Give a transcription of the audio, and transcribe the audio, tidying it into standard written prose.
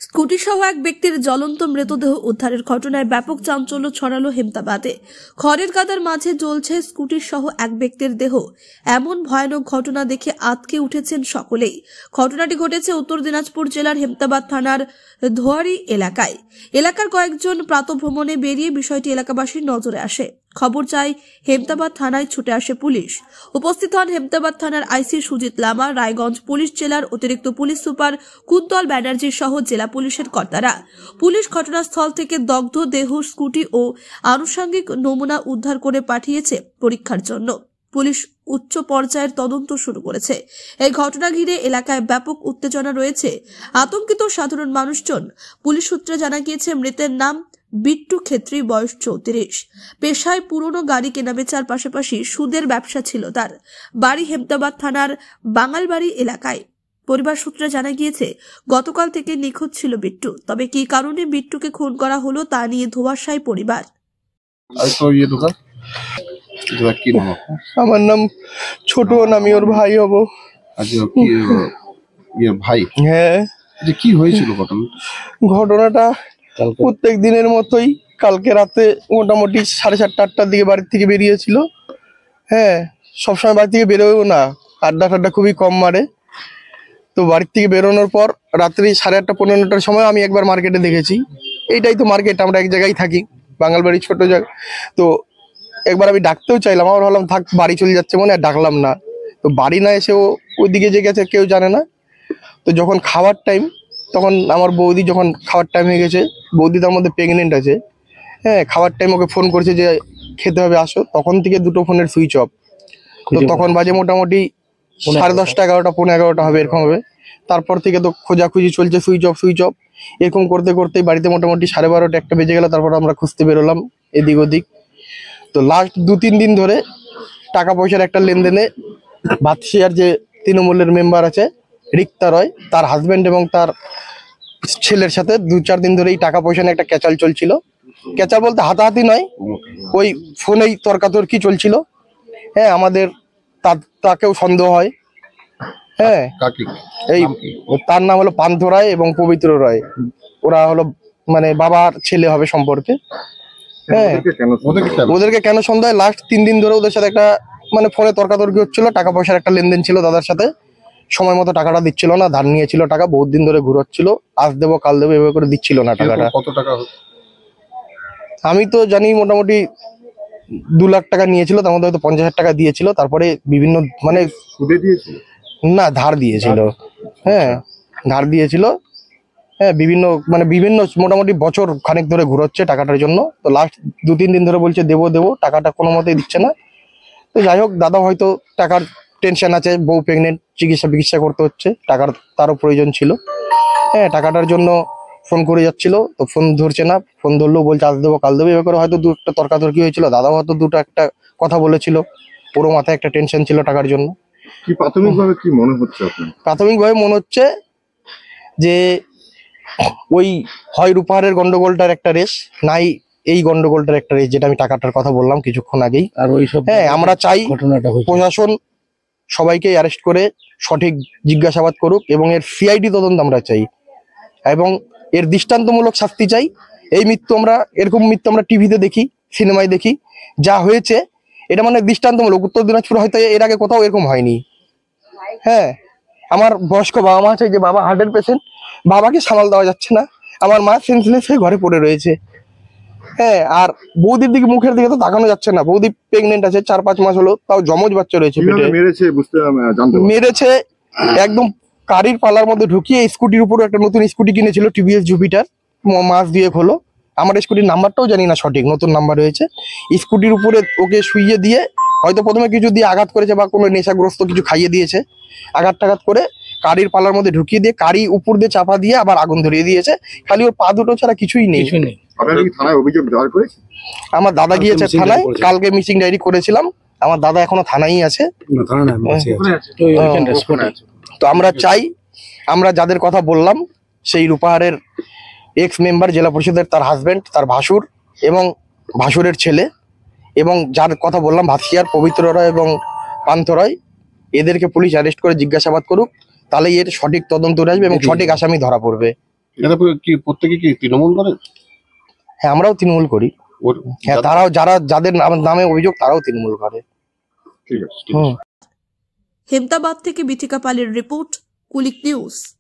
Scooty সহ এক ব্যক্তির জ্বলন্ত মৃতদেহ উদ্ধারের ঘটনায় ব্যাপক চাঞ্চল্য ছড়ালো হেমতাবাদে। খড়ের কাদার মাঝে জ্বলছে স্কুটি সহ এক ব্যক্তির দেহ। এমন ভয়ানক ঘটনা দেখে আঁতকে উঠেছেন সকলেই। ঘটনাটি ঘটেছে উত্তর দিনাজপুর জেলার হেমতাবাদ থানার ধোয়ারি এলাকায়। এলাকার কয়েকজন প্রাতঃভ্রমণে বেরিয়ে বিষয়টি এলাকাবাসীর নজরে আসে। খবর চাই হেমতাবাদ থানায় ছুটে আসে পুলিশ। উপস্থিত হন হেমতাবাদ থানার আইসি সুজিত লামা, রায়গঞ্জ পুলিশ জেলার অতিরিক্ত পুলিশ সুপার কুন্তল ব্যানার্জি সহ জেলা পুলিশের কর্তারা। পুলিশ ঘটনাস্থল থেকে দগ্ধ দেহ, স্কুটি ও আনুষঙ্গিক নমুনা উদ্ধার করে পাঠিয়েছে পরীক্ষার জন্য। পুলিশ উচ্চ পর্যায়ের তদন্ত শুরু করেছে। এই ঘটনা ঘিরে এলাকায় ব্যাপক উত্তেজনা রয়েছে। আতঙ্কিত সাধারণ মানুষজন। পুলিশ সূত্রে জানা গিয়েছে মৃতের নাম বিট্টু ক্ষেত্রী, বয়স 34। পেশায় পুরনো গাড়ি কেনাবেচার পাশাপাশি সুদের ব্যবসা ছিল তার। বাড়ি হেমতাবাদ থানার বাঙালবাড়ি এলাকায়। পরিবার সূত্রে জানা গিয়েছে গতকাল থেকে নিখোঁজ ছিল বিট্টু। তবে কি কারণে বিট্টুকে খুন করা হলো তা নিয়ে ধোঁয়াশায় পরিবার। আমার নাম ছোটন, আমি ওর ভাই হব। ভাই? হ্যাঁ। কি হয়েছিল ঘটনাটা প্রত্যেক দিনের মতোই কালকে রাতে মোটামুটি 7:30-8টার দিকে বাড়ির থেকে বেরিয়েছিল। হ্যাঁ, সবসময় বাড়ি থেকে বেরোও না, আড্ডা টাড্ডা খুবই কম মারে। তো বাড়ির থেকে বেরোনোর পর রাত্রি 8:30-9টার সময় আমি একবার মার্কেটে দেখেছি। এইটাই তো মার্কেট, আমরা এক জায়গায় থাকি, বাঙালবাড়ি ছোট জায়গা। তো একবার আমি ডাকতেও চাইলাম, আমার ভাবলাম থাক বাড়ি চলে যাচ্ছে মনে, আর ডাকলাম না। তো বাড়ি না এসে ও ওইদিকে যে গেছে কেউ জানে না। তো যখন খাওয়ার টাইম, তখন আমার বৌদি, যখন খাওয়ার টাইম হয়ে গেছে, বৌদি তার মধ্যে প্রেগনেন্ট আছে। হ্যাঁ, খাওয়ার টাইম ওকে ফোন করেছে যে খেতে হবে আসো, তখন থেকে দুটো ফোনের সুইচ অফ। তো তখন বাজে মোটামুটি 10:30, 11টা, 11:15 হবে, এরকম হবে। তারপর থেকে তো খোঁজাখুঁজি চলছে, সুইচ অফ সুইচ অফ, এরকম করতে করতেই বাড়িতে মোটামুটি 12:30, 1টা বেজে গেল। তারপর আমরা খুঁজতে বেরোলাম এদিক ওদিক। তো লাস্ট 2-3 দিন ধরে টাকা পয়সার একটা লেনদেনে ভাতশিয়ার যে তৃণমূলের মেম্বার আছে রিক্তা রয়, তার হাজবেন্ড এবং তার ছেলের সাথে 2-4 দিন ধরে এই টাকা পয়সা নিয়ে একটা ক্যাচাল চলছিল। ক্যাচাল বলতে হাতাহাতি নয়, ওই ফোনেই তর্কাতর্কি চলছিল। হ্যাঁ, আমাদের তাকেও সন্দেহ হয়। হ্যাঁ, এই তার নাম হলো পান্থ রায় এবং পবিত্র রায়। ওরা হলো মানে বাবার ছেলে হবে সম্পর্কে। হ্যাঁ, ওদেরকে কেন সন্দেহ হয়, লাস্ট 3 দিন ধরে ওদের সাথে একটা মানে ফোনে তর্কাতর্কি হচ্ছিল। টাকা পয়সার একটা লেনদেন ছিল দাদার সাথে, সময় মতো টাকাটা দিচ্ছিল না, ধার নিয়েছিল টাকা, বহুত দিন ধরে ঘুরোচ্ছিল, আজ দেবো কাল দেবো এভাবে করে দিচ্ছিল না টাকাটা। কত টাকা? আমি তো জানি মোটামুটি 2 লাখ টাকা নিয়েছিল, তার মধ্যে হয়তো 50,000 টাকা দিয়েছিল। তারপরে বিভিন্ন মানে সুদে দিয়েছিল না, ধার দিয়েছিল। হ্যাঁ, ধার দিয়েছিল। হ্যাঁ, বিভিন্ন মোটামুটি বছর খানেক ধরে ঘুরোচ্ছে টাকাটার জন্য। তো লাস্ট 2-3 দিন ধরে বলছে দেবো দেবো, টাকাটা কোনো মতেই দিচ্ছে না। তো যাই হোক, দাদা হয়তো টাকার টেনশন আছে, বউ প্রেগনেন্ট, চিকিৎসা করতে হচ্ছে, টাকার তারও প্রয়োজন ছিল। হ্যাঁ, টাকাটার জন্য ফোন করে যাচ্ছিল, তো ফোন ধরছে না। ফোন ধরলেও বলছে আজ দেবো কাল দেবো, এবার করে হয়তো 2-একটা তর্কাতর্কি হয়েছিল। দাদাও হয়তো 2-একটা কথা বলেছিল, ওরও মাথায় একটা টেনশন ছিল টাকার জন্য। কি প্রাথমিকভাবে কি মনে হচ্ছে আপনার? প্রাথমিকভাবে মনে হচ্ছে যে ওই হয় রূপাহারের গন্ডগোলটার একটা রেস, নাই এই গন্ডগোলটার একটা রেস, যেটা আমি টাকাটার কথা বললাম কিছুক্ষণ আগেই। আর ওইসব হ্যাঁ, আমরা চাই প্রশাসন সবাইকে অ্যারেস্ট করে সঠিক জিজ্ঞাসাবাদ করুক এবং এর সিআইডি তদন্ত আমরা চাই এবং এর দৃষ্টান্তমূলক শাস্তি চাই। এই মৃত্যু এরকম মৃত্যু আমরা টিভিতে দেখি, সিনেমায় দেখি, যা হয়েছে এটা মানে দৃষ্টান্তমূলক। উত্তর দিনাজপুর হয়তো এর আগে কোথাও এরকম হয়নি। হ্যাঁ, আমার বয়স্ক বাবা মা আছে, যে বাবা হার্টের পেশেন্ট, বাবাকে সামাল দেওয়া যাচ্ছে না, আমার মা সেন্সলেস হয়ে ঘরে পড়ে রয়েছে। হ্যাঁ, আর বৌদির দিকে, মুখের দিকে তো তাকানো যাচ্ছে না। বৌদি প্রেগনেন্ট আছে, 4-5 মাস হলো, তাও জমজ বাচ্চা রয়েছে পেটে। মেরেছে একদম গাড়ির পালার মধ্যে ঢুকিয়ে। স্কুটির উপরে একটা নতুন স্কুটি কিনেছিল, টিভিএস জুপিটার, মাস দিয়ে হলো। আমার স্কুটির নাম্বারটাও জানি না সঠিক, নতুন নাম্বার হয়েছে। স্কুটির উপরে ওকে শুইয়ে দিয়ে হয়তো প্রথমে কিছু দিয়ে আঘাত করেছে বা কোনো নেশাগ্রস্ত কিছু খাইয়ে দিয়েছে, আঘাত টাঘাত করে গাড়ির পালার মধ্যে ঢুকিয়ে দিয়ে গাড়ি উপর দিয়ে চাপা দিয়ে আবার আগুন ধরিয়ে দিয়েছে। খালি ওর পা দুটো ছাড়া কিছুই নেই। আমার দাদা গিয়েছে থানায়, কালকে মিসিং ডায়েরি করেছিলাম। আমার দাদা এখনো থানায় আছে। তো আমরা চাই, আমরা যাদের কথা বললাম, সেই রূপাহারের এক্স মেম্বার জেলা পরিষদের, তার হাজবেন্ড, তার ভাসুর এবং ভাসুরের ছেলে, এবং যার কথা বললাম ভাতশিয়ার, পবিত্র রায় এবং পান্থ রায়, এদেরকে পুলিশ অ্যারেস্ট করে জিজ্ঞাসাবাদ করুক, তাহলে এর সঠিক তদন্ত আসবে এবং সঠিক আসামি ধরা পড়বে। এটা কি প্রত্যেকে কি তৃণমূল করে? হ্যাঁ, আমরাও তৃণমূল করি। ওর- হ্যাঁ, যাদের নামে অভিযোগ তারাও তৃণমূল করে। ঠিক আছে। হুম। হেমতাবাদ থেকে বিথিকা পালের রিপোর্ট, কুলিক নিউজ।